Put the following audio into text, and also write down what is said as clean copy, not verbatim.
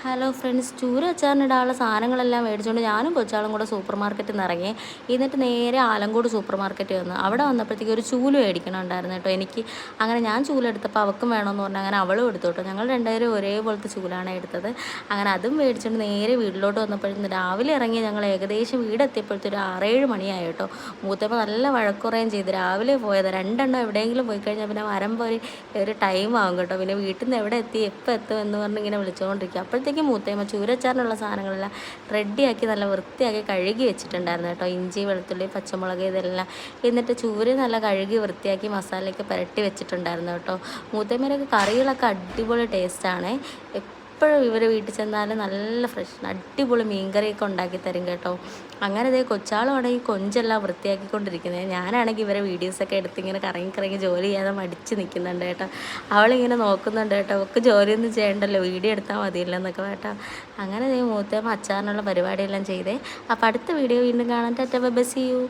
Hello friends, ചൂര അച്ചാറിനിടാനുള്ള സാധനങ്ങളെല്ലാം മേടിച്ചുകൊണ്ട് ഞാനും കൊച്ചാളും കൂടെ സൂപ്പർ മാർക്കറ്റിൽ നിന്ന് ഇറങ്ങി. എന്നിട്ട് നേരെ ആലങ്കോട് സൂപ്പർ മാർക്കറ്റിൽ വന്നു. അവിടെ വന്നപ്പോഴത്തേക്ക് ഒരു ചൂല് മേടിക്കണമുണ്ടായിരുന്നു കേട്ടോ എനിക്ക്. അങ്ങനെ ഞാൻ ചൂലെടുത്തപ്പോൾ അവൾക്കും വേണമെന്ന് പറഞ്ഞാൽ അങ്ങനെ അവളും എടുത്തു കേട്ടോ. ഞങ്ങൾ രണ്ടുപേരും ഒരേപോലത്തെ ചൂലാണ് എടുത്തത്. അങ്ങനെ അതും മേടിച്ചുകൊണ്ട് നേരെ വീട്ടിലോട്ട് വന്നപ്പോഴത്തേന് രാവിലെ ഇറങ്ങി ഞങ്ങൾ ഏകദേശം വീടെത്തിയപ്പോഴത്തെ ഒരു 6-7 മണിയായി കേട്ടോ. മൂത്തപ്പോൾ നല്ല വഴക്കുറയും ചെയ്ത് രാവിലെ പോയത്. രണ്ടെണ്ണം എവിടെയെങ്കിലും പോയി കഴിഞ്ഞാൽ പിന്നെ വരുമ്പോൾ ഒരു ടൈം ആകും കേട്ടോ. പിന്നെ വീട്ടിൽ നിന്ന് എവിടെ എത്തി എപ്പോൾ എത്തും എന്ന് പറഞ്ഞ് ഇങ്ങനെ വിളിച്ചുകൊണ്ടിരിക്കും. അപ്പോഴത്തേക്കും മൂത്തയമ്മ ചൂരച്ചാറിനുള്ള സാധനങ്ങളെല്ലാം റെഡിയാക്കി നല്ല വൃത്തിയാക്കി കഴുകി വെച്ചിട്ടുണ്ടായിരുന്നു കേട്ടോ. ഇഞ്ചി, വെളുത്തുള്ളി, പച്ചമുളക് ഇതെല്ലാം. എന്നിട്ട് ചൂര നല്ല കഴുകി വൃത്തിയാക്കി മസാലയൊക്കെ പുരട്ടി വെച്ചിട്ടുണ്ടായിരുന്നു കേട്ടോ. മൂത്തയമ്മേരൊക്കെ കറികളൊക്കെ അടിപൊളി ടേസ്റ്റാണ്. എപ്പോഴും ഇവർ വീട്ടിൽ ചെന്നാലും നല്ല ഫ്രഷ് അടിപൊളി മീൻകറിയൊക്കെ ഉണ്ടാക്കി തരും കേട്ടോ. അങ്ങനെ ഇതേ കൊച്ചാളുമാണെങ്കിൽ കൊഞ്ചെല്ലാം വൃത്തിയാക്കിക്കൊണ്ടിരിക്കുന്നത്. ഞാനാണെങ്കിൽ ഇവരെ വീഡിയോസൊക്കെ എടുത്ത് ഇങ്ങനെ കറങ്ങി കറങ്ങി ജോലി ചെയ്യാതെ മടിച്ച് നിൽക്കുന്നുണ്ട് കേട്ടോ. അവളിങ്ങനെ നോക്കുന്നുണ്ട് കേട്ടോ. അവൾക്ക് ജോലിയൊന്നും ചെയ്യണ്ടല്ലോ, വീഡിയോ എടുത്താൽ മതിയല്ലോ എന്നൊക്കെ കേട്ടോ. അങ്ങനെ മൂത്തമ്മ അച്ചാറിനുള്ള പരിപാടിയെല്ലാം ചെയ്തേ. അപ്പോൾ അടുത്ത വീഡിയോ വീണ്ടും കാണാൻ. ടാറ്റാ, ബൈ, സീ യു.